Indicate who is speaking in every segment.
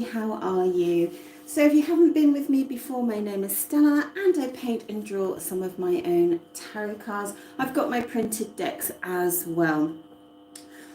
Speaker 1: how are you? So if you haven't been with me before, my name is Stella and I paint and draw some of my own tarot cards. I've got my printed decks as well.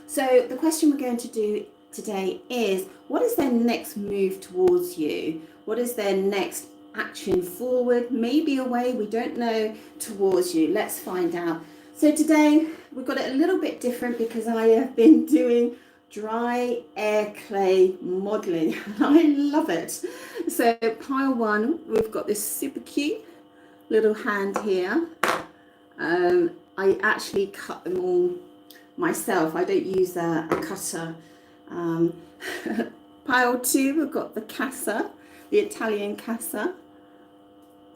Speaker 1: So the question we're going to do today is, what is their next move towards you? What is their next action forward, maybe away, we don't know, towards you? Let's find out. So today we've got it a little bit different because I have been doing dry air clay modeling and I love it. So pile one, we've got this super cute little hand here. I actually cut them all myself. I don't use a cutter. Pile two, we've got the casa, the Italian casa.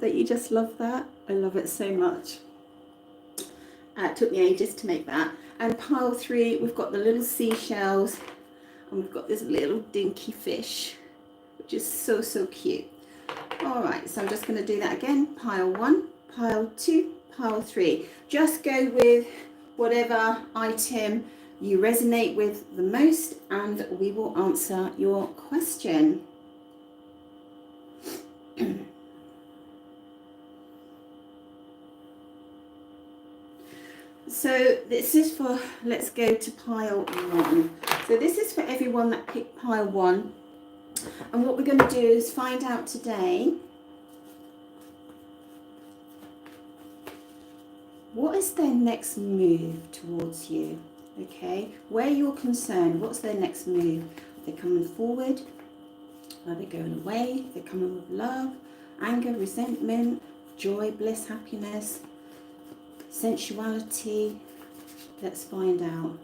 Speaker 1: Don't you just love that? I love it so much. It took me ages to make that. And pile three, we've got the little seashells and we've got this little dinky fish, which is so, so cute. All right, so I'm just going to do that again. Pile one, pile two, pile three. Just go with whatever item you resonate with the most and we will answer your question. So this is for, let's go to pile one. So this is for everyone that picked pile one. And what we're going to do is find out today, what is their next move towards you? Okay, where you're concerned, what's their next move? Are they coming forward? Are they going away? Are they coming with love, anger, resentment, joy, bliss, happiness, sensuality? Let's find out.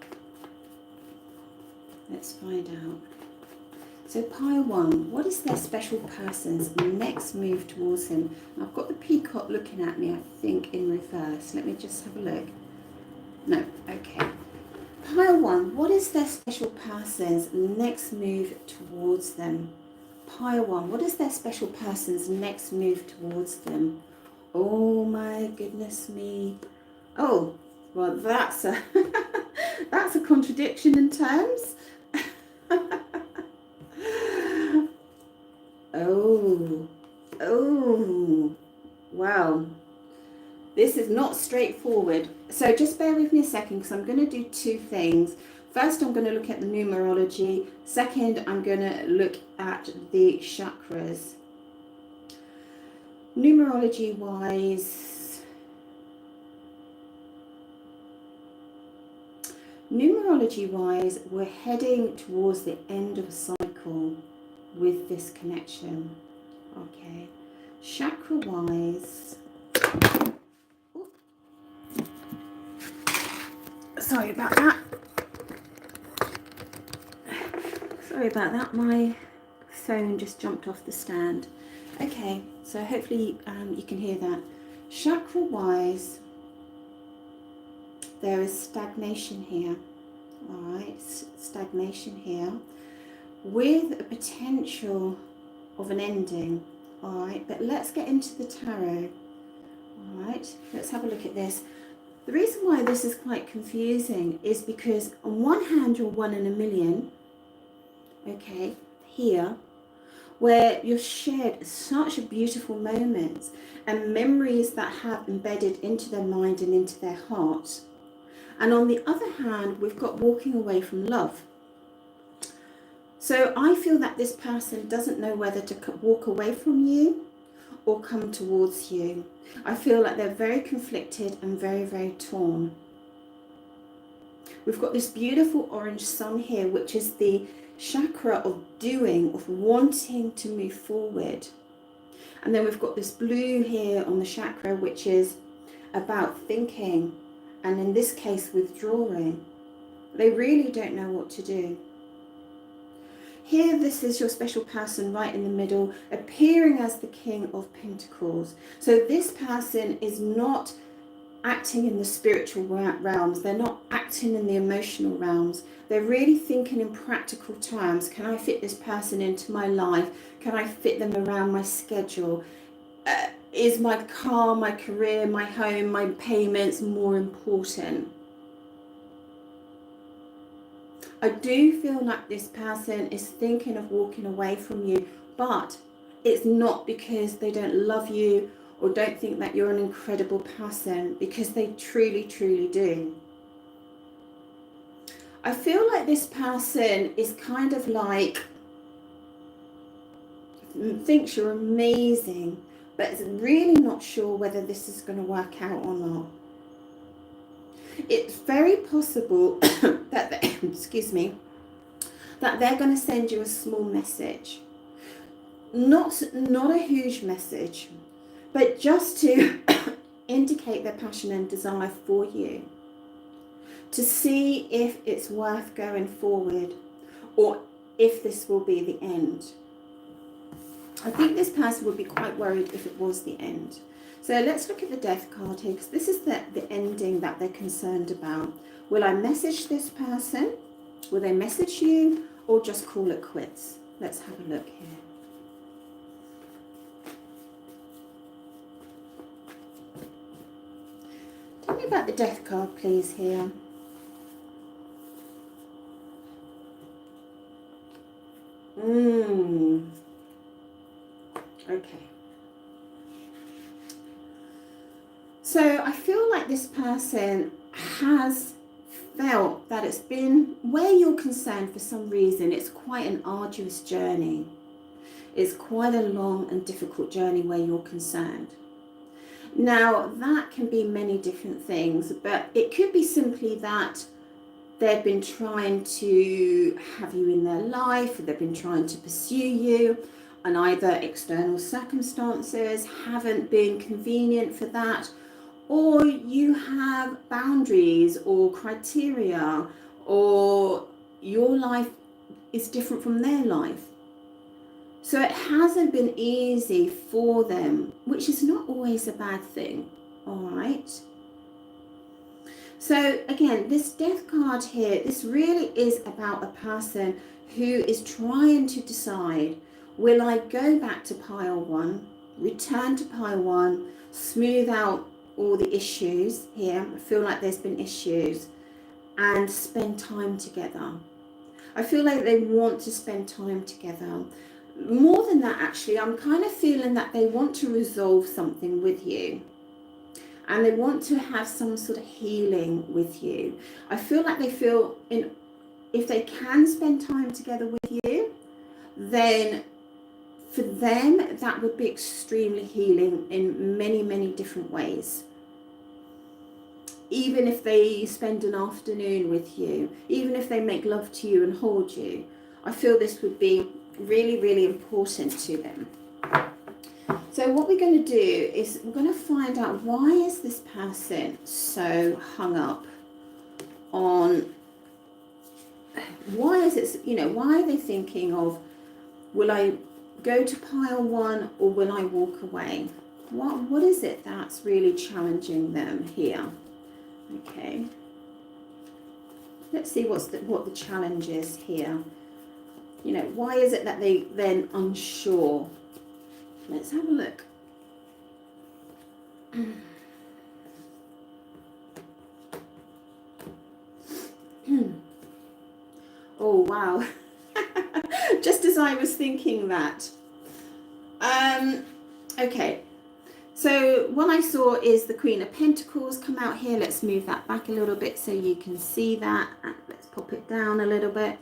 Speaker 1: Let's find out. So pile one, what is their special person's next move towards him? I've got the peacock looking at me, I think, in reverse. Let me just have a look. No, okay. Pile one, what is their special person's next move towards them? Pile one, what is their special person's next move towards them? Oh my goodness me. Oh, well that's a that's a contradiction in terms. Oh, wow. This is not straightforward. So just bear with me a second because I'm going to do two things. First, I'm going to look at the numerology. Second, I'm going to look at the chakras. Numerology wise, we're heading towards the end of a cycle with this connection. Okay, chakra wise, sorry about that. Sorry about that, my phone just jumped off the stand. Okay, so hopefully you can hear that. Chakra wise, there is stagnation here. All right, stagnation here with a potential of an ending. All right, but let's get into the tarot. All right, let's have a look at this. The reason why this is quite confusing is because on one hand you're 1 in a million, okay, here, where you've shared such beautiful moments and memories that have embedded into their mind and into their heart. And on the other hand, we've got walking away from love. So I feel that this person doesn't know whether to walk away from you or come towards you. I feel like they're very conflicted and very, very torn. We've got this beautiful orange sun here, which is the chakra of doing, of wanting to move forward. And then we've got this blue here on the chakra, which is about thinking, and in this case, withdrawing. They really don't know what to do. Here, this is your special person right in the middle, appearing as the King of Pentacles. So this person is not acting in the spiritual realms. They're not acting in the emotional realms. They're really thinking in practical terms. Can I fit this person into my life? Can I fit them around my schedule? Is my car, my career, my home, my payments more important? I do feel like this person is thinking of walking away from you, but it's not because they don't love you or don't think that you're an incredible person, because they truly, truly do. I feel like this person is kind of like, thinks you're amazing, but is really not sure whether this is going to work out or not. It's very possible that they, excuse me, that they're going to send you a small message. Not a huge message, but just to indicate their passion and desire for you, to see if it's worth going forward or if this will be the end. I think this person would be quite worried if it was the end. So let's look at the Death card here, because this is the ending that they're concerned about. Will I message this person? Will they message you, or just call it quits? Let's have a look here. Tell me about the Death card, please, here. Okay. So I feel like this person has felt that it's been, where you're concerned for some reason, it's quite an arduous journey. It's quite a long and difficult journey where you're concerned. Now, that can be many different things, but it could be simply that they've been trying to have you in their life, or they've been trying to pursue you, and either external circumstances haven't been convenient for that, or you have boundaries or criteria, or your life is different from their life. So it hasn't been easy for them, which is not always a bad thing, all right? So again, this Death card here, this really is about a person who is trying to decide, will I go back to pile one, return to pile one, smooth out all the issues here, I feel like there's been issues, and spend time together. I feel like they want to spend time together. More than that, actually, I'm kind of feeling that they want to resolve something with you, and they want to have some sort of healing with you. I feel like they feel if they can spend time together with you, then for them that would be extremely healing in many, many different ways. Even if they spend an afternoon with you, even if they make love to you and hold you, I feel this would be really, really important to them. So what we're going to do is we're going to find out, why is this person so hung up on, why is it, why are they thinking of, will I go to pile one or will I walk away? What is it that's really challenging them here? Okay, let's see what the challenge is here. Why is it that they then unsure? Let's have a look. Oh wow. Just as I was thinking that. Okay. So what I saw is the Queen of Pentacles come out here. Let's move that back a little bit so you can see that. Let's pop it down a little bit.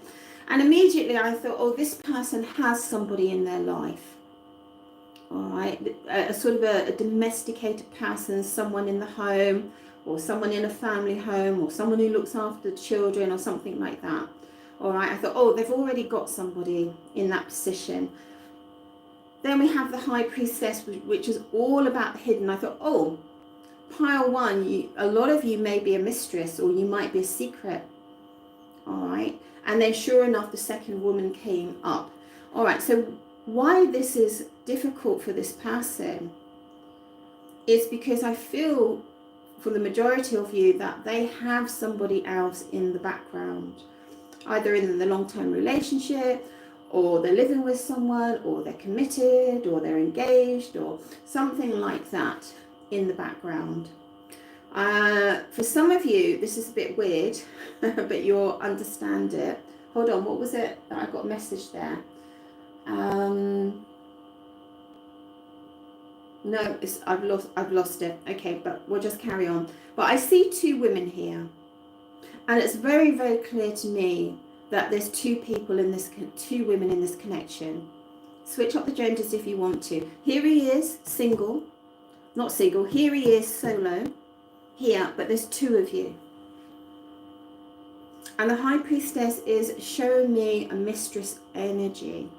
Speaker 1: And immediately I thought, oh, this person has somebody in their life. All right, a sort of a domesticated person, someone in the home, or someone in a family home, or someone who looks after the children, or something like that. All right, I thought, oh, they've already got somebody in that position. Then we have the High Priestess, which is all about the hidden. I thought, oh, pile one, a lot of you may be a mistress, or you might be a secret. All right, and then sure enough, the second woman came up. All right, so why this is difficult for this person is because I feel, for the majority of you, that they have somebody else in the background, either in the long-term relationship, or they're living with someone, or they're committed, or they're engaged, or something like that in the background. For some of you, this is a bit weird, but you'll understand it. Hold on, what was it that I got a message there? No, I've lost it. Okay, but we'll just carry on. But I see two women here, and it's very, very clear to me that there's two women in this connection. Switch up the genders if you want to. Here he is, single, not single. Here he is, solo. Here, but there's two of you. And the High Priestess is showing me a mistress energy.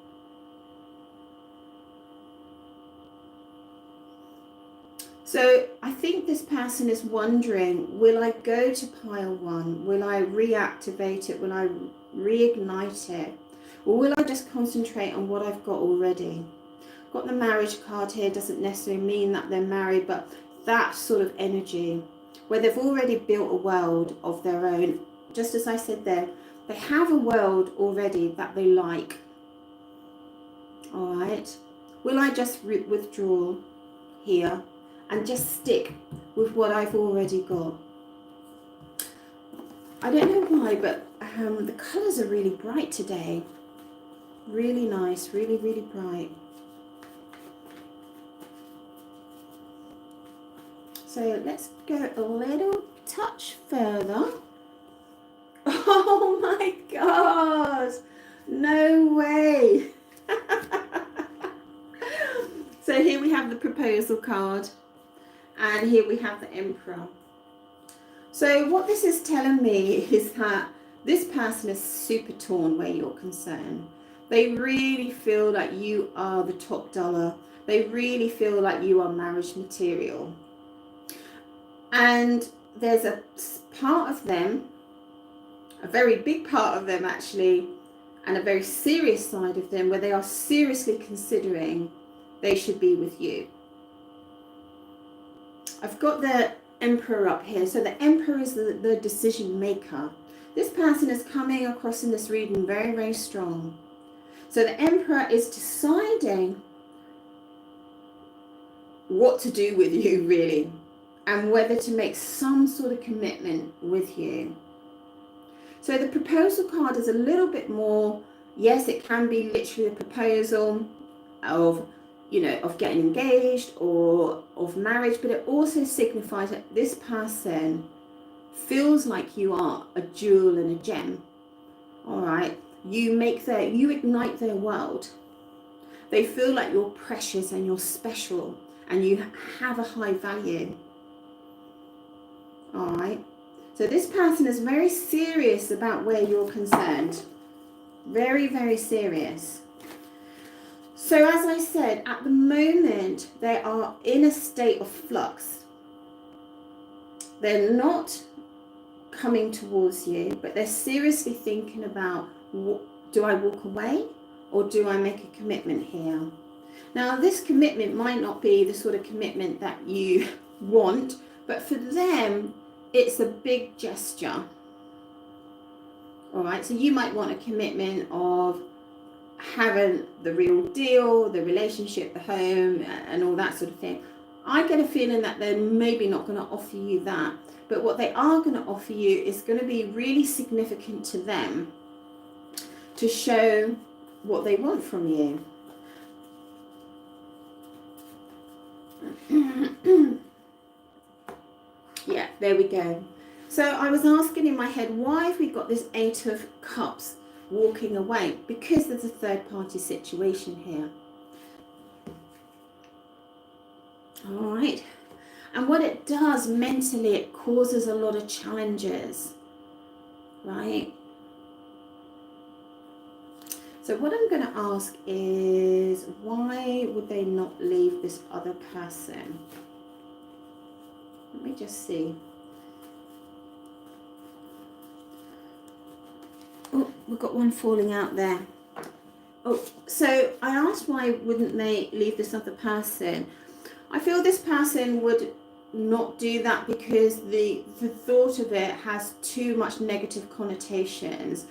Speaker 1: So I think this person is wondering, will I go to pile one? Will I reactivate it? Will I reignite it? Or will I just concentrate on what I've got already? Got the marriage card here, doesn't necessarily mean that they're married, but that sort of energy where they've already built a world of their own. Just as I said there, they have a world already that they like. All right. Will I just withdraw here and just stick with what I've already got? I don't know why, but the colours are really bright today. Really nice, really, really bright. So let's go a little touch further. Oh my God, no way. So here we have the proposal card, and here we have the Emperor. So what this is telling me is that this person is super torn where you're concerned. They really feel like you are the top dollar. They really feel like you are marriage material. And there's a part of them, a very big part of them actually, and a very serious side of them where they are seriously considering they should be with you. I've got the Emperor up here. So the Emperor is the decision maker. This person is coming across in this reading very, very strong. So the Emperor is deciding what to do with you, really, and whether to make some sort of commitment with you. So the proposal card is a little bit more, yes, it can be literally a proposal of, you know, of getting engaged or of marriage, but it also signifies that this person feels like you are a jewel and a gem. All right, you ignite their world. They feel like you're precious and you're special and you have a high value. All right, so this person is very serious about where you're concerned. Very, very serious. So as I said, at the moment, they are in a state of flux. They're not coming towards you, but they're seriously thinking about, do I walk away or do I make a commitment here? Now, this commitment might not be the sort of commitment that you want, but for them, it's a big gesture. All right, so you might want a commitment of having the real deal, the relationship, the home, and all that sort of thing. I get a feeling that they're maybe not going to offer you that, but what they are going to offer you is going to be really significant to them to show what they want from you. Yeah, there we go. So I was asking in my head, why have we got this 8 of Cups walking away? Because there's a third party situation here. All right. And what it does mentally, it causes a lot of challenges, right? So what I'm going to ask is, why would they not leave this other person? Let me just see. Oh, we've got one falling out there. Oh, so I asked why wouldn't they leave this other person. I feel this person would not do that because the thought of it has too much negative connotations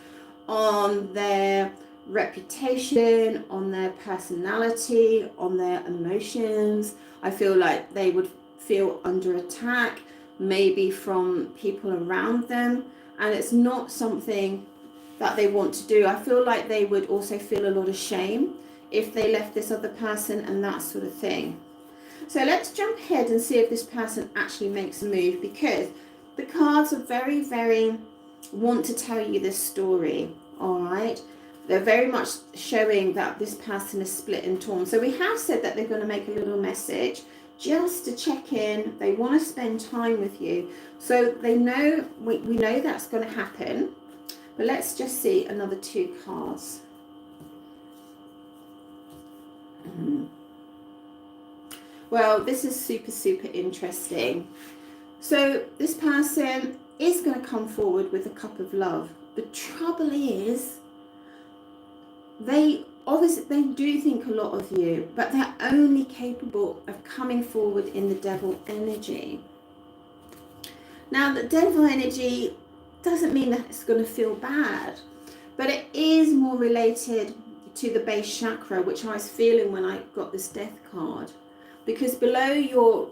Speaker 1: on their reputation, on their personality, on their emotions. I feel like they would feel under attack, maybe from people around them, and it's not something that they want to do. I feel like they would also feel a lot of shame if they left this other person and that sort of thing. So let's jump ahead and see if this person actually makes a move, because the cards are very, very want to tell you this story, all right? They're very much showing that this person is split and torn. So we have said that they're going to make a little message just to check in. They want to spend time with you. So they know, we know that's going to happen. But let's just see another 2 cards. Well, this is super, super interesting. So this person is going to come forward with a cup of love. The trouble is, they do think a lot of you, but they're only capable of coming forward in the devil energy. Now, the devil energy doesn't mean that it's going to feel bad, but it is more related to the base chakra, which I was feeling when I got this death card. Because below your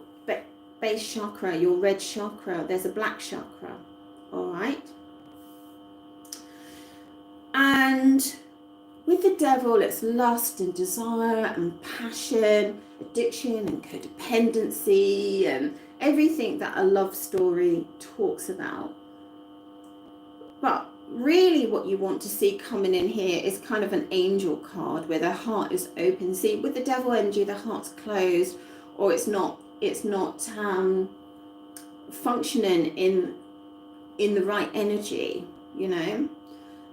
Speaker 1: base chakra, your red chakra, there's a black chakra, all right? And with the devil, it's lust and desire and passion, addiction and codependency and everything that a love story talks about. But really what you want to see coming in here is kind of an angel card where the heart is open. See, with the devil energy, the heart's closed, or it's not functioning in the right energy, you know.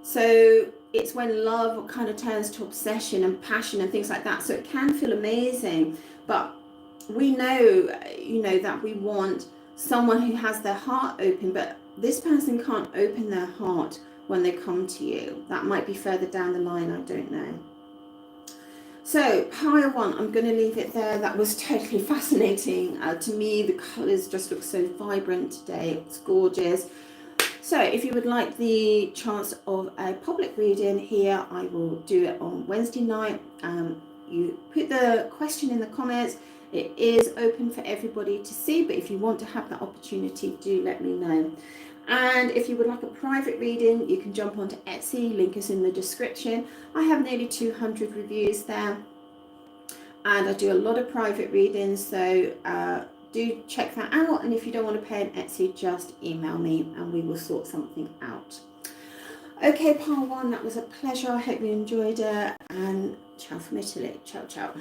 Speaker 1: So it's when love kind of turns to obsession and passion and things like that. So it can feel amazing, but we know, you know, that we want someone who has their heart open, but this person can't open their heart when they come to you. That might be further down the line, I don't know. So pile 1, I'm going to leave it there. That was totally fascinating. To me, the colours just look so vibrant today. It's gorgeous. So if you would like the chance of a public reading here, I will do it on Wednesday night. You put the question in the comments. It is open for everybody to see, but if you want to have that opportunity, do let me know. And if you would like a private reading, you can jump onto Etsy, link is in the description. I have nearly 200 reviews there, and I do a lot of private readings, so do check that out. And if you don't want to pay on Etsy, just email me and we will sort something out. Okay, pile 1, that was a pleasure. I hope you enjoyed it, and ciao from Italy. Ciao, ciao.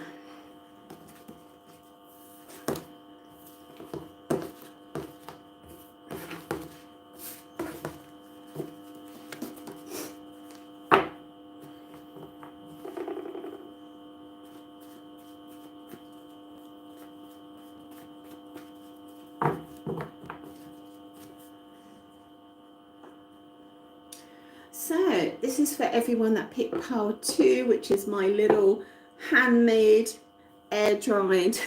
Speaker 1: So this is for everyone that picked pile 2, which is my little handmade, air-dried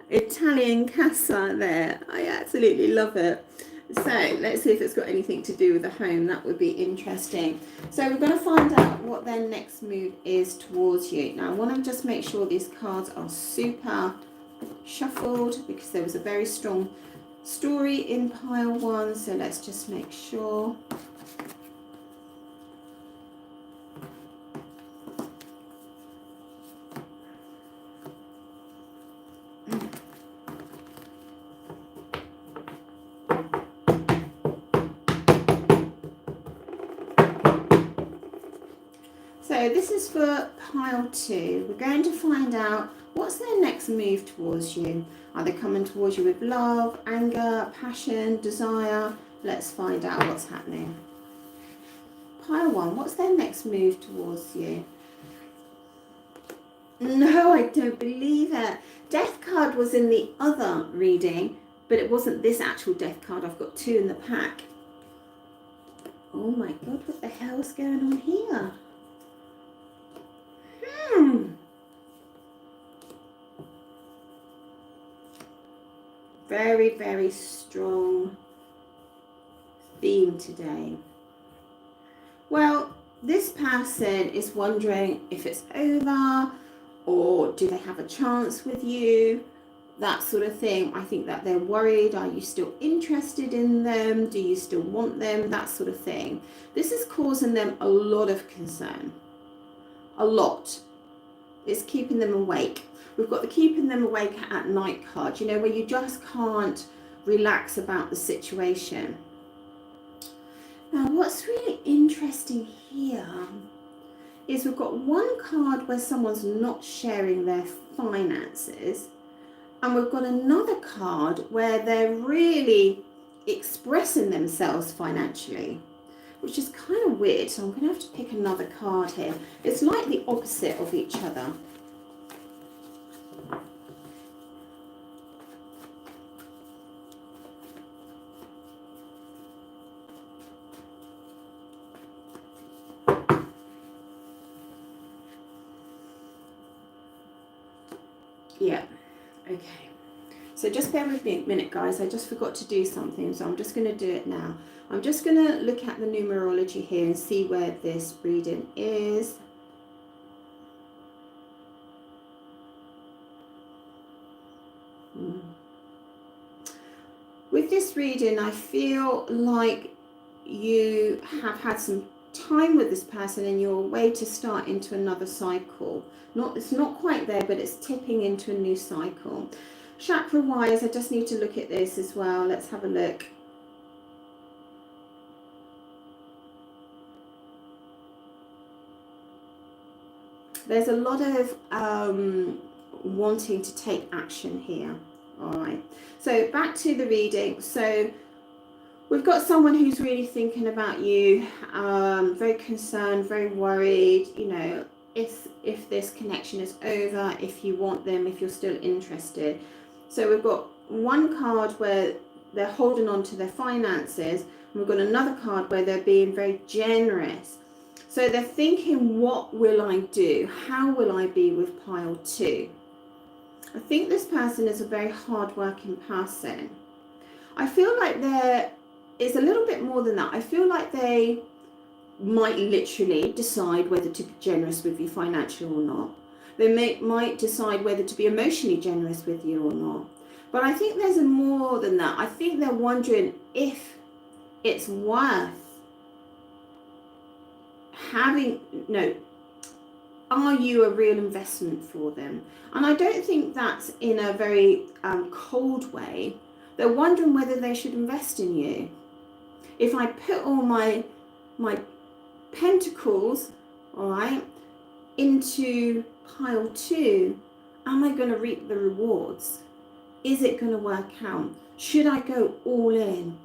Speaker 1: Italian casa there. I absolutely love it. So let's see if it's got anything to do with the home. That would be interesting. So we're going to find out what their next move is towards you. Now I want to just make sure these cards are super shuffled, because there was a very strong story in pile 1, so let's just make sure. So this is for pile 2. We're going to find out what's their next move towards you. Are they coming towards you with love, anger, passion, desire? Let's find out what's happening. Pile 1, what's their next move towards you? No, I don't believe it. Death card was in the other reading, but it wasn't this actual death card. I've got 2 in the pack. Oh my God, what the hell's going on here? Very, very strong theme today. Well, this person is wondering if it's over, or do they have a chance with you? that sort of thing. I think that they're worried. Are you still interested in them? Do you still want them? That sort of thing. This is causing them a lot of concern. A lot. It's keeping them awake. We've got the keeping them awake at night card, you know, where you just can't relax about the situation. Now, what's really interesting here is we've got one card where someone's not sharing their finances, and we've got another card where they're really expressing themselves financially, which is kind of weird. So I'm going to have to pick another card here. It's like the opposite of each other. Yeah, okay. So just bear with me a minute, guys. I just forgot to do something, so I'm just going to do it now. I'm just going to look at the numerology here and see where this reading is. With this reading, I feel like you have had some time with this person and you're way to start into another cycle. It's not quite there, but it's tipping into a new cycle. Chakra wise, I just need to look at this as well. Let's have a look. There's a lot of wanting to take action here. All right, so back to the reading. So we've got someone who's really thinking about you, very concerned, very worried, you know, if this connection is over, if you want them, if you're still interested. So we've got one card where they're holding on to their finances, and we've got another card where they're being very generous. So they're thinking, what will I do? How will I be with pile 2? I think this person is a very hard-working person. I feel like there is a little bit more than that. I feel like they might literally decide whether to be generous with you financially or not. They might decide whether to be emotionally generous with you or not. But I think there's more than that. I think they're wondering if it's worth having, are you a real investment for them? And I don't think that's in a very cold way. They're wondering whether they should invest in you. If I put all my pentacles, all right, into pile 2, am I going to reap the rewards? Is it going to work out? Should I go all in,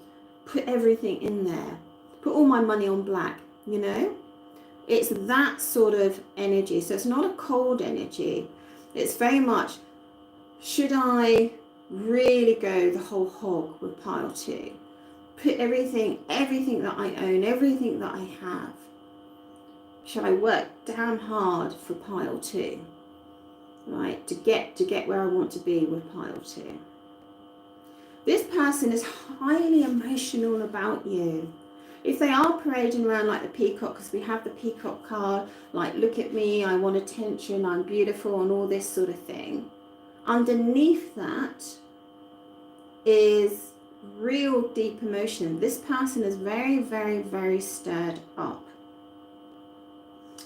Speaker 1: put everything in there, put all my money on black, you know? It's that sort of energy. So it's not a cold energy. It's very much, should I really go the whole hog with pile 2? Put everything that I own, everything that I have. Should I work damn hard for pile 2? Right, to get where I want to be with pile 2. This person is highly emotional about you. If they are parading around like the peacock, because we have the peacock card, like, look at me, I want attention, I'm beautiful, and all this sort of thing. Underneath that is real deep emotion. This person is very, very, very stirred up.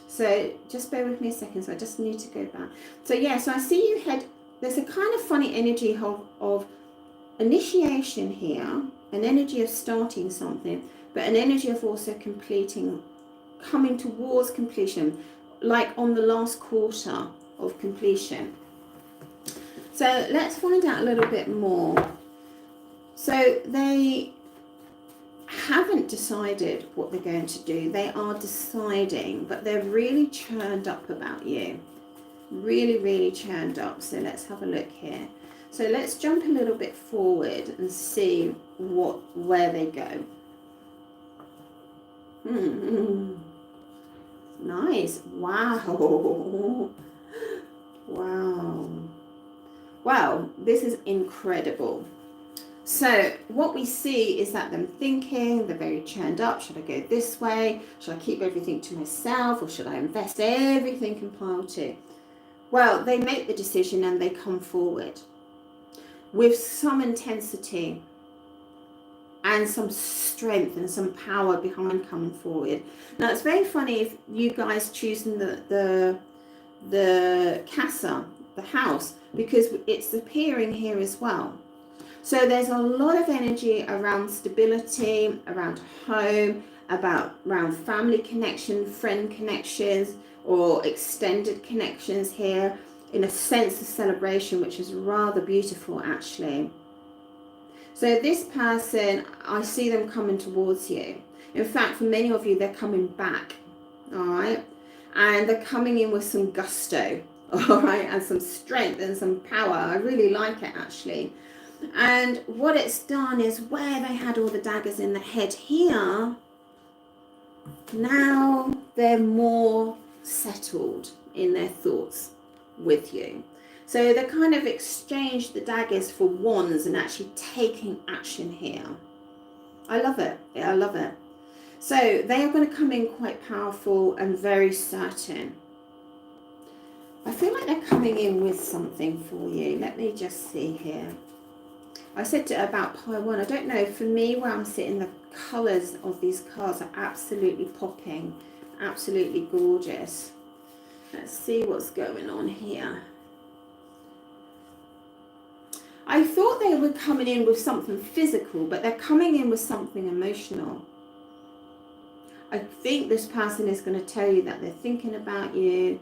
Speaker 1: So just bear with me a second. So I just need to go back. So yeah, so I see you head, there's a kind of funny energy of initiation here, an energy of starting something, but an energy of also completing, coming towards completion, like on the last quarter of completion. So let's find out a little bit more. So they haven't decided what they're going to do. They are deciding, but they're really churned up about you. Really, really churned up. So let's have a look here. So let's jump a little bit forward and see where they go. Nice. Wow. Wow. Wow, this is incredible. So what we see is that them thinking, they're very churned up. Should I go this way? Should I keep everything to myself, or should I invest everything in pile 2? Well, they make the decision and they come forward. with some intensity and some strength and some power behind coming forward. Now it's very funny if you guys choosing the casa, the house, because it's appearing here as well. So there's a lot of energy around stability, around home, around family connection, friend connections, or extended connections here, in a sense of celebration, which is rather beautiful actually. So this person, I see them coming towards you. In fact, for many of you, they're coming back, all right? And they're coming in with some gusto, all right? And some strength and some power. I really like it actually. And what it's done is, where they had all the daggers in the head here, now they're more settled in their thoughts with you. So they kind of exchanged the daggers for wands and actually taking action here. I love it. I love it. So they are going to come in quite powerful and very certain. I feel like they're coming in with something for you. Let me just see here. I said about pile 1, I don't know, for me where I'm sitting, the colours of these cards are absolutely popping, absolutely gorgeous. Let's see what's going on here. I thought they were coming in with something physical, but they're coming in with something emotional. I think this person is going to tell you that they're thinking about you,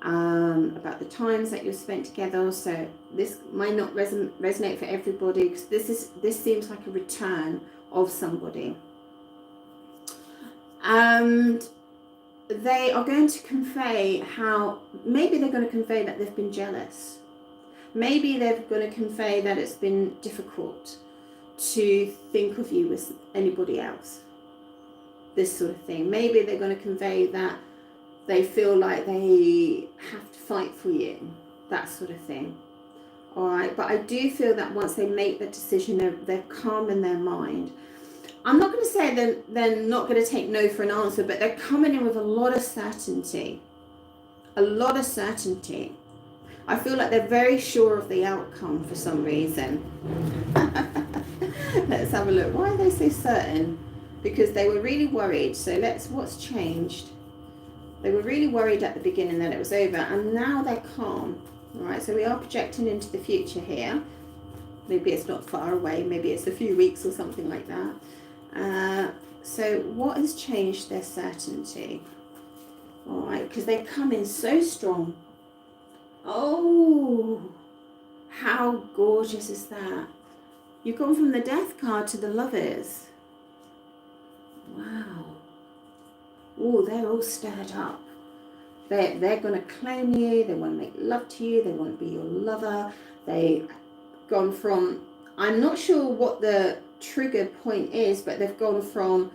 Speaker 1: about the times that you've spent together. So this might not resonate for everybody, because this seems like a return of somebody. And they are going to convey how, maybe they're going to convey that they've been jealous. Maybe they're going to convey that it's been difficult to think of you as anybody else. This sort of thing. Maybe they're going to convey that they feel like they have to fight for you. That sort of thing. All right. But I do feel that once they make the decision, they're calm in their mind. I'm not going to say they're not going to take no for an answer, but they're coming in with a lot of certainty. A lot of certainty. I feel like they're very sure of the outcome for some reason. Let's have a look. Why are they so certain? Because they were really worried. So what's changed? They were really worried at the beginning that it was over, and now they're calm. All right, so we are projecting into the future here. Maybe it's not far away. Maybe it's a few weeks or something like that. So what has changed their certainty? All right, because they come in so strong. Oh, how gorgeous is that? You've gone from the Death card to the Lovers. Wow. Oh, they're all stirred up. They're going to claim you. They want to make love to you. They want to be your lover. They've gone from, I'm not sure what the trigger point is, but they've gone from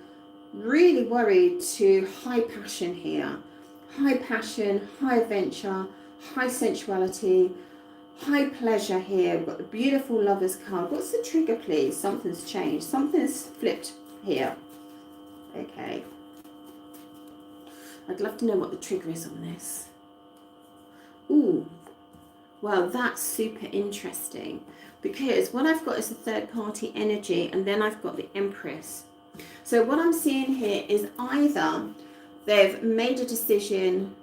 Speaker 1: really worried to high passion here. High passion, high adventure, high sensuality, high pleasure here. We've got the beautiful Lovers card. What's the trigger, please? Something's changed. Something's flipped here. Okay. I'd love to know what the trigger is on this. Ooh. Well, that's super interesting, because what I've got is the third party energy, and then I've got the Empress. So what I'm seeing here is either they've made a decision.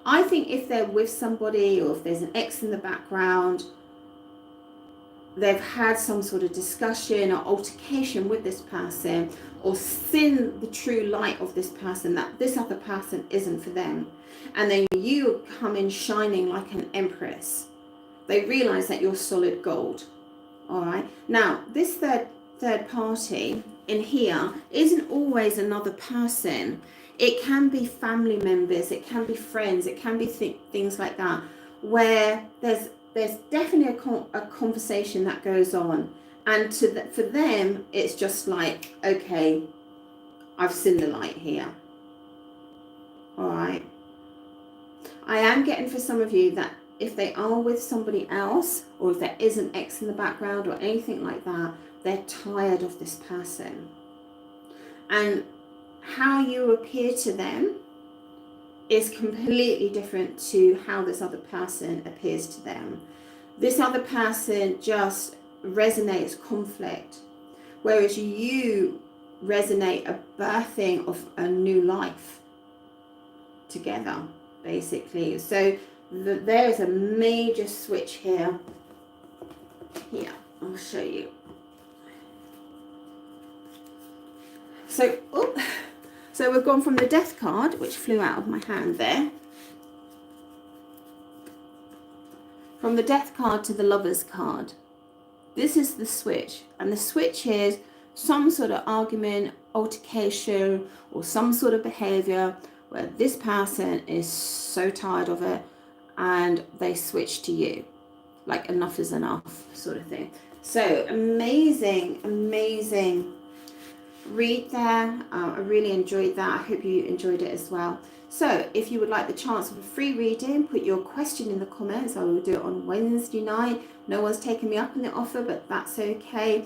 Speaker 1: I think if they're with somebody, or if there's an ex in the background, they've had some sort of discussion or altercation with this person, or seen the true light of this person, that this other person isn't for them. And then you come in shining like an Empress. They realize that you're solid gold. All right. Now, this third party in here isn't always another person. It can be family members, it can be friends, it can be things like that, where there's definitely a conversation that goes on, and for them it's just like, okay, I've seen the light here. All right. I am getting for some of you that if they are with somebody else, or if there is an ex in the background or anything like that, they're tired of this person. And how you appear to them is completely different to how this other person appears to them. This other person just resonates conflict, whereas you resonate a birthing of a new life together, basically. So there is a major switch here. Here, I'll show you. So, so we've gone from the Death card, which flew out of my hand there, from the Death card to the Lovers card. This is the switch, and the switch is some sort of argument, altercation, or some sort of behavior where this person is so tired of it and they switch to you, like enough is enough sort of thing. So amazing, amazing read there. I really enjoyed that. I hope you enjoyed it as well. So if you would like the chance of a free reading, put your question in the comments. I will do it on Wednesday night. No one's taken me up on the offer, but that's okay.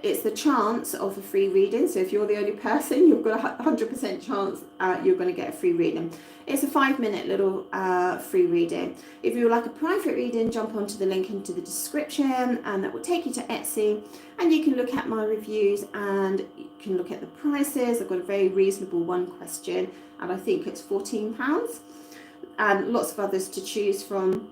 Speaker 1: It's the chance of a free reading. So if you're the only person, you've got a 100% chance you're going to get a free reading. It's a 5-minute little free reading. If you would like a private reading, jump onto the link into the description, and that will take you to Etsy, and you can look at my reviews and you can look at the prices. I've got a very reasonable one question, and I think it's £14, and lots of others to choose from.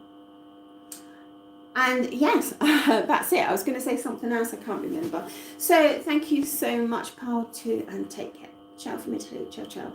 Speaker 1: And yes, that's it. I was going to say something else, I can't remember. So thank you so much, Pile 2, and take care. Ciao from Italy. Ciao, ciao.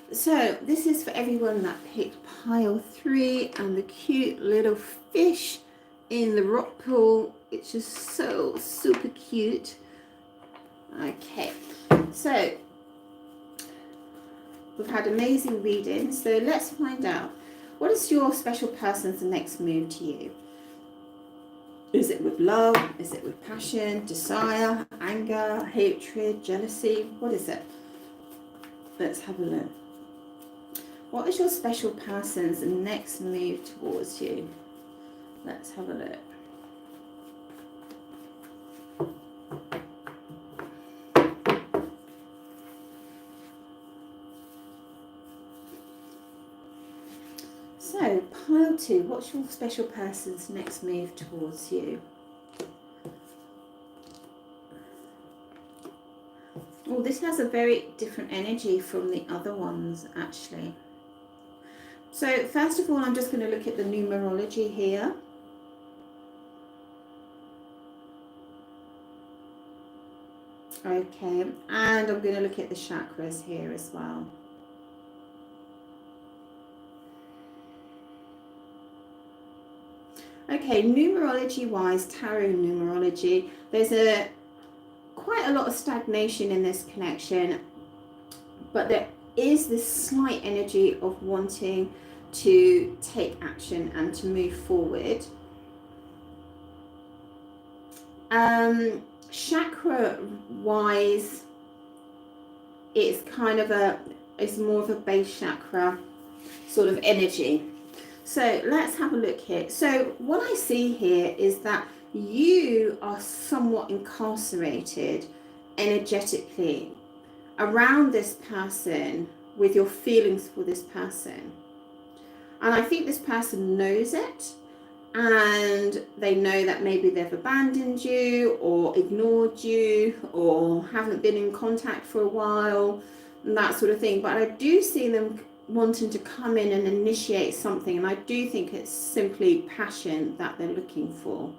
Speaker 1: So this is for everyone that picked Pile 3 and the cute little fish in the rock pool. It's just so super cute. Okay, so we've had amazing readings. So let's find out, what is your special person's next move to you? Is it with love? Is it with passion, desire, anger, hatred, jealousy? What is it? Let's have a look. What is your special person's next move towards you? Let's have a look. So, Pile 2, what's your special person's next move towards you? Oh, this has a very different energy from the other ones, actually. So, first of all, I'm just going to look at the numerology here. Okay, and I'm going to look at the chakras here as well. Okay, numerology-wise, tarot numerology, there's quite a lot of stagnation in this connection, but there is this slight energy of wanting to take action and to move forward. Chakra-wise, it's more of a base chakra. sort of energy. So let's have a look here. So what I see here is that you are somewhat incarcerated energetically around this person with your feelings for this person. And I think this person knows it, and they know that maybe they've abandoned you or ignored you or haven't been in contact for a while and that sort of thing. But I do see them wanting to come in and initiate something, and I do think it's simply passion that they're looking for.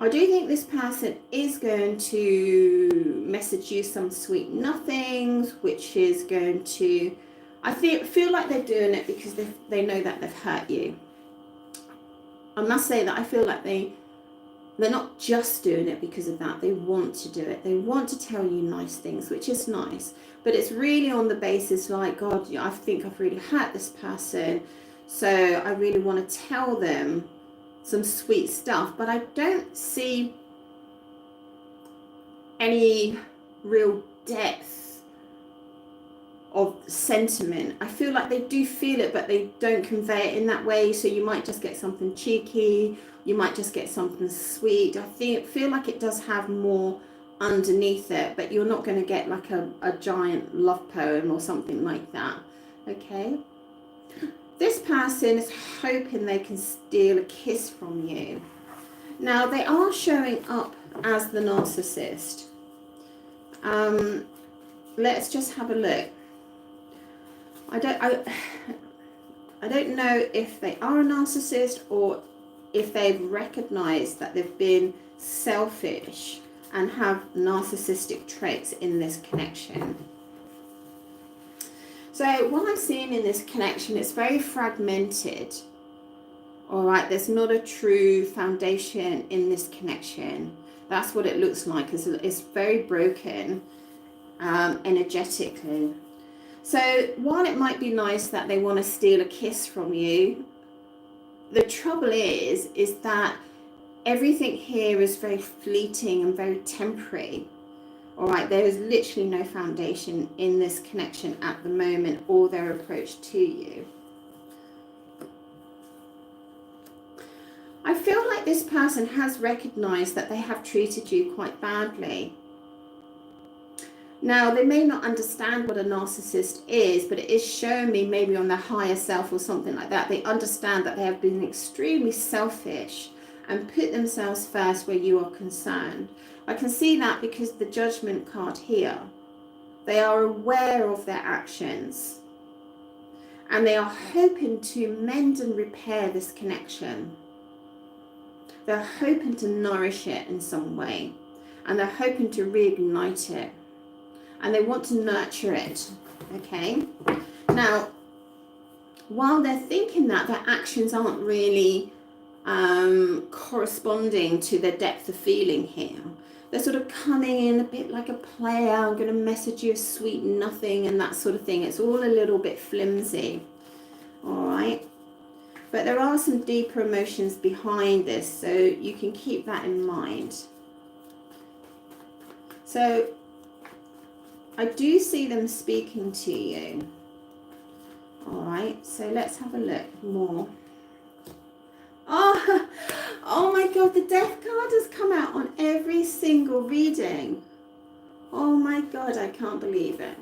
Speaker 1: I do think this person is going to message you some sweet nothings, which is going to, I feel like they're doing it because they know that they've hurt you. I must say that I feel like they're not just doing it because of that. They want to do it. They want to tell you nice things, which is nice. But it's really on the basis like, God, I think I've really hurt this person, so I really want to tell them some sweet stuff. But I don't see any real depth of sentiment. I feel like they do feel it, but they don't convey it in that way. So you might just get something cheeky, you might just get something sweet. I feel like it does have more underneath it, but you're not going to get like a giant love poem or something like that. Okay, this person is hoping they can steal a kiss from you. Now they are showing up as the narcissist. Let's just have a look. I don't know if they are a narcissist or if they've recognized that they've been selfish and have narcissistic traits in this connection. So what I'm seeing in this connection is very fragmented. All right, there's not a true foundation in this connection. That's what it looks like. It's very broken energetically. So while it might be nice that they want to steal a kiss from you, the trouble is that everything here is very fleeting and very temporary. All right, there is literally no foundation in this connection at the moment or their approach to you. I feel like this person has recognized that they have treated you quite badly. Now, they may not understand what a narcissist is, but it is showing me maybe on their higher self or something like that. They understand that they have been extremely selfish and put themselves first where you are concerned. I can see that because the Judgment card here. They are aware of their actions and they are hoping to mend and repair this connection. They're hoping to nourish it in some way, and they're hoping to reignite it, and they want to nurture it. Okay, now while they're thinking that, their actions aren't really corresponding to their depth of feeling here. They're sort of coming in a bit like a player. I'm going to message you a sweet nothing and that sort of thing. It's all a little bit flimsy. All right, but there are some deeper emotions behind this, so you can keep that in mind. So I do see them speaking to you. All right, so let's have a look more. Oh my God, the Death card has come out on every single reading. Oh my God, I can't believe it.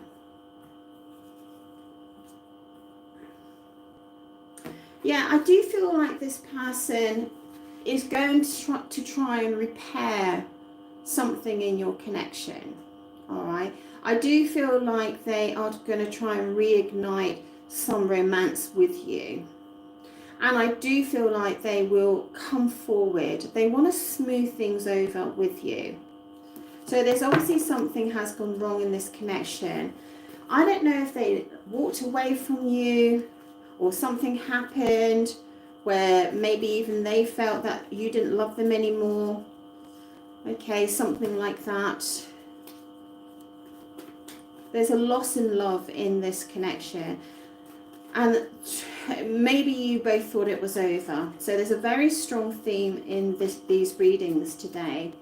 Speaker 1: Yeah, I do feel like this person is going to try and repair something in your connection. All right, I do feel like they are going to try and reignite some romance with you. And I do feel like they will come forward. They want to smooth things over with you. So there's obviously something has gone wrong in this connection. I don't know if they walked away from you or something happened where maybe even they felt that you didn't love them anymore. Okay, something like that. There's a loss in love in this connection. And maybe you both thought it was over. So there's a very strong theme in these readings today.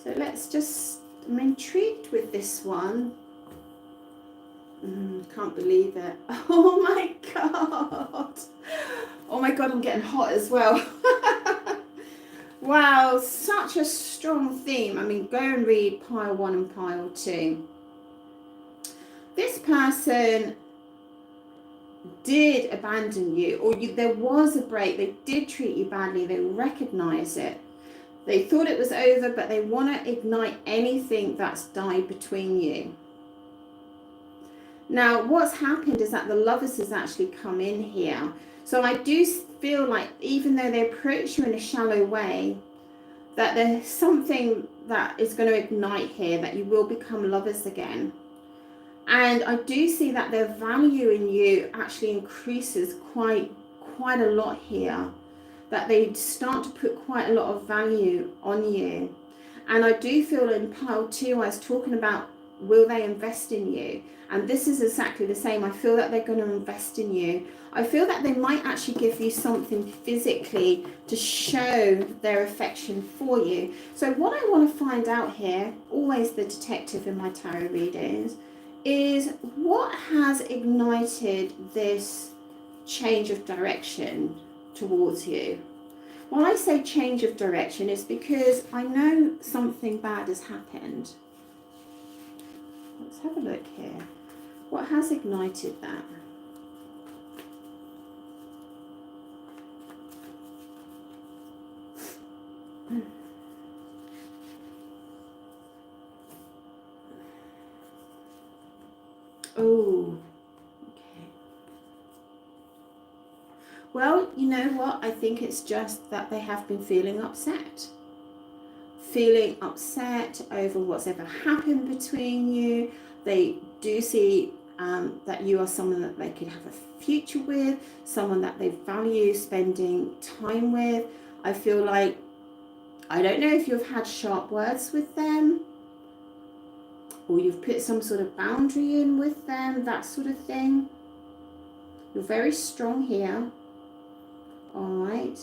Speaker 1: So let's just I'm intrigued with this one. Can't believe it. Oh my God. Oh my God, I'm getting hot as well. Wow, such a strong theme. I mean, go and read pile 1 and pile 2. This person did abandon you, or there was a break. They did treat you badly. They recognize it. They thought it was over, but they want to ignite anything that's died between you. Now, what's happened is that the Lovers has actually come in here. So I do feel like, even though they approach you in a shallow way, that there's something that is going to ignite here, that you will become lovers again. And I do see that their value in you actually increases quite a lot here. That they start to put quite a lot of value on you. And I do feel in pile 2, I was talking about, will they invest in you? And this is exactly the same. I feel that they're going to invest in you. I feel that they might actually give you something physically to show their affection for you. So what I want to find out here, always the detective in my tarot readings, is what has ignited this change of direction towards you. When I say change of direction, it's because I know something bad has happened. Let's have a look here. What has ignited that? Oh, okay. Well, you know what? I think it's just that they have been feeling upset. Feeling upset over what's ever happened between you. They do see that you are someone that they could have a future with, someone that they value spending time with. I feel like, I don't know if you've had sharp words with them, or you've put some sort of boundary in with them, that sort of thing. You're very strong here. All right.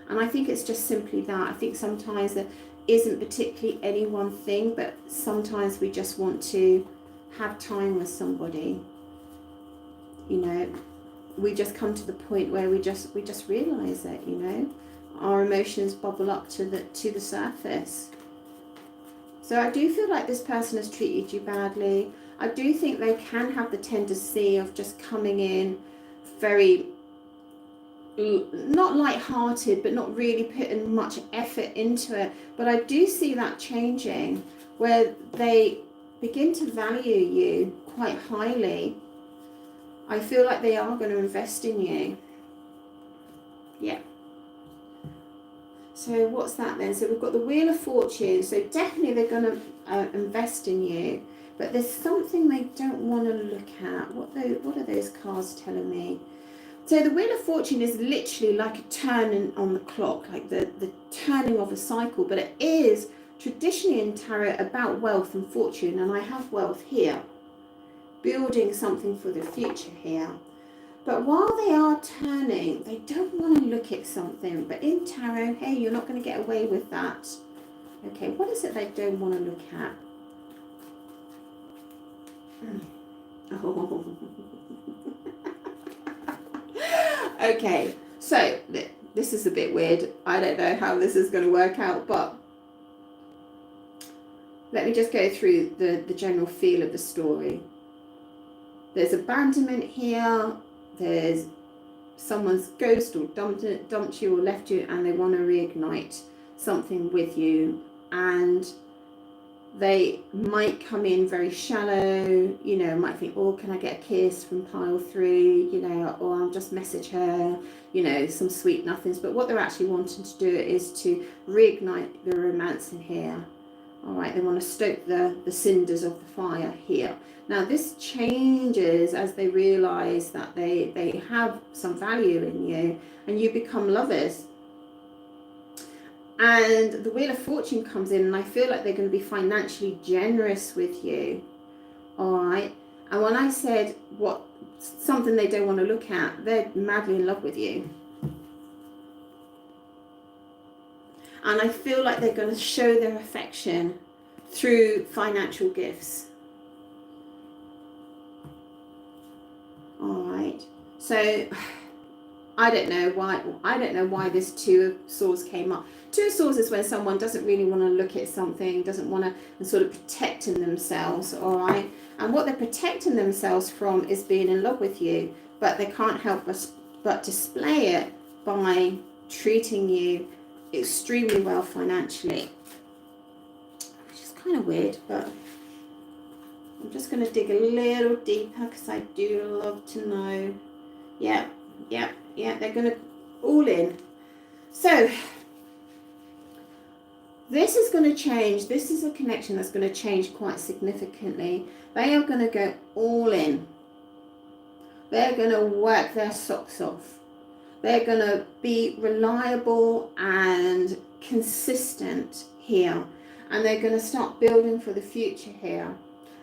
Speaker 1: And I think it's just simply that. I think sometimes there isn't particularly any one thing, but sometimes we just want to have time with somebody. You know, we just come to the point where we just realize it, you know. Our emotions bubble up to the surface. So I do feel like this person has treated you badly. I do think they can have the tendency of just coming in very, not light-hearted, but not really putting much effort into it. But I do see that changing, where they begin to value you quite highly. I feel like they are going to invest in you. Yeah. So what's that then? So we've got the Wheel of Fortune. So definitely they're going to invest in you. But there's something they don't want to look at. What are those cards telling me? So the Wheel of Fortune is literally like a turning on the clock, like the turning of a cycle. But it is traditionally in tarot about wealth and fortune. And I have wealth here. Building something for the future here. But while they are turning, they don't want to look at something. But in tarot, hey, you're not going to get away with that. Okay, what is it they don't want to look at? Oh. Okay, so this is a bit weird. I don't know how this is going to work out, but let me just go through the general feel of the story. There's abandonment here. There's someone's ghost or dumped you or left you, and they want to reignite something with you. And they might come in very shallow, you know, might think, oh, can I get a kiss from pile 3, you know, or I'll just message her, you know, some sweet nothings. But what they're actually wanting to do is to reignite the romance in here. All right, they want to stoke the cinders of the fire here. Now, this changes as they realize that they have some value in you, and you become lovers. And the Wheel of Fortune comes in, and I feel like they're going to be financially generous with you. All right. And when I said something they don't want to look at, they're madly in love with you. And I feel like they're going to show their affection through financial gifts. All right. So I don't know why this Two of Swords came up. Two of Swords is when someone doesn't really want to look at something, doesn't want to, sort of protecting themselves, all right? And what they're protecting themselves from is being in love with you, but they can't help but display it by treating you extremely well financially. Which is kind of weird, but I'm just going to dig a little deeper because I do love to know. Yeah, they're going to all in. So this is going to change. This is a connection that's going to change quite significantly. They are going to go all in. They're going to work their socks off. They're going to be reliable and consistent here. And they're going to start building for the future here.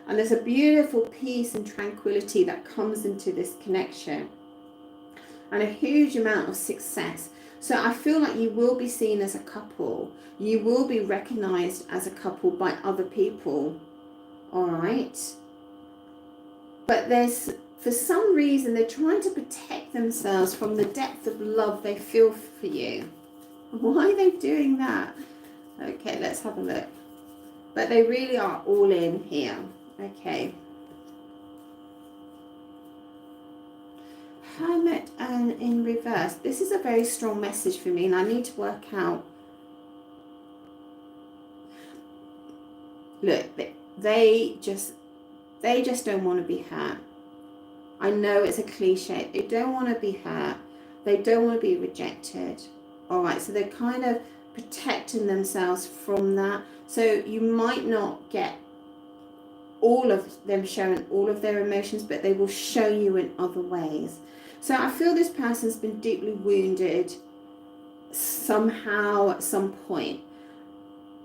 Speaker 1: And there's a beautiful peace and tranquility that comes into this connection. And a huge amount of success. So I feel like you will be seen as a couple. You will be recognized as a couple by other people. All right. But for some reason, they're trying to protect themselves from the depth of love they feel for you. Why are they doing that? Okay, let's have a look. But they really are all in here. Okay. Hermit and in reverse. This is a very strong message for me, and I need to work out. Look, they just don't want to be hurt. I know it's a cliche. They don't want to be hurt. They don't want to be rejected. All right, so they're kind of protecting themselves from that. So you might not get all of them showing all of their emotions, but they will show you in other ways. So I feel this person's been deeply wounded somehow at some point.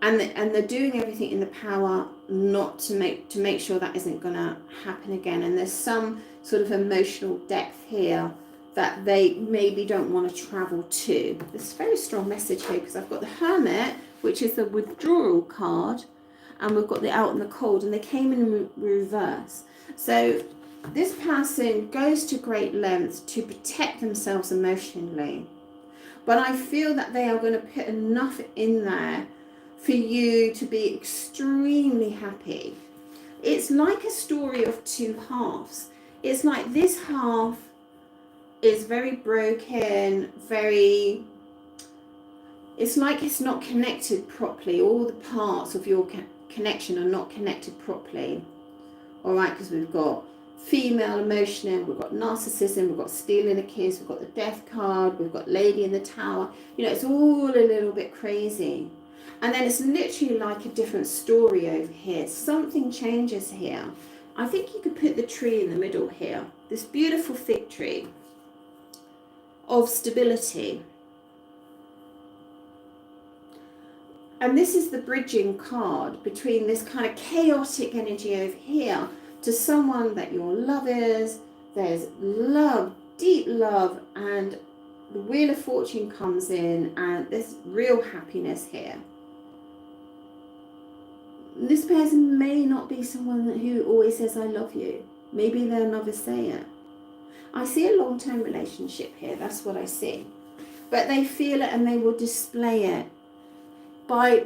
Speaker 1: And they're doing everything in the power not to make sure that isn't going to happen again. And there's some sort of emotional depth here that they maybe don't want to travel to. There's a very strong message here because I've got the Hermit, which is the withdrawal card, and we've got the Out in the Cold, and they came in reverse. So this person goes to great lengths to protect themselves emotionally. But I feel that they are going to put enough in there for you to be extremely happy. It's like a story of two halves. It's like this half is very broken, it's like it's not connected properly. All the parts of your connection are not connected properly. All right, because we've got female emotion, we've got narcissism, we've got stealing a kiss, we've got the death card, we've got lady in the tower. You know, it's all a little bit crazy. And then it's literally like a different story over here. Something changes here. I think you could put the tree in the middle here. This beautiful fig tree of stability. And this is the bridging card between this kind of chaotic energy over here to someone that your love is. There's love, deep love, and the Wheel of Fortune comes in, and there's real happiness here. This person may not be someone who always says, I love you. Maybe they'll never say it. I see a long-term relationship here. That's what I see. But they feel it and they will display it by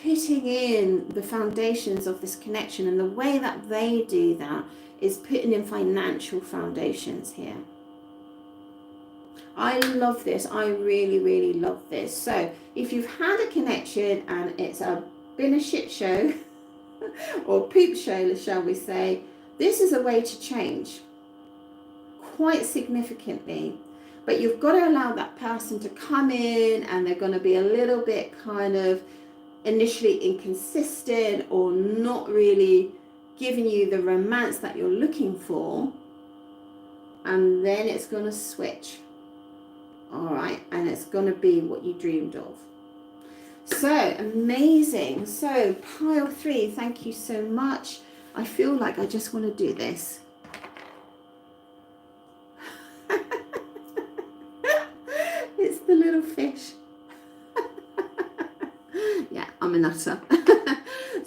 Speaker 1: putting in the foundations of this connection. And the way that they do that is putting in financial foundations here. I love this. I really, really love this. So if you've had a connection and it's been a shit show or poop show, shall we say, this is a way to change quite significantly. But you've got to allow that person to come in, and they're going to be a little bit kind of initially inconsistent or not really giving you the romance that you're looking for, and then it's going to switch. All right, and it's going to be what you dreamed of. So amazing. So pile 3, thank you so much. I feel like I just want to do this. It's the little fish. Yeah, I'm a nutter.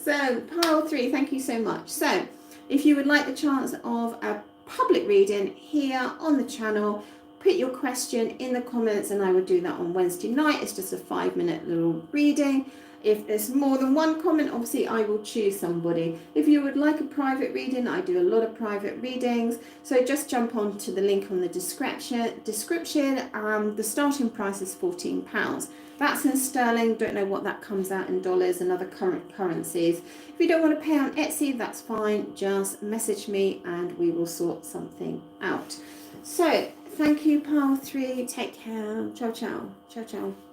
Speaker 1: So, pile 3, thank you so much. So, if you would like the chance of a public reading here on the channel, put your question in the comments and I will do that on Wednesday night. It's just a 5-minute little reading. If there's more than one comment, obviously I will choose somebody. If you would like a private reading, I do a lot of private readings. So just jump on to the link on the description. The starting price is £14. That's in sterling. Don't know what that comes out in dollars and other current currencies. If you don't want to pay on Etsy, that's fine. Just message me and we will sort something out. So thank you, pile 3. Take care. Ciao, ciao. Ciao, ciao.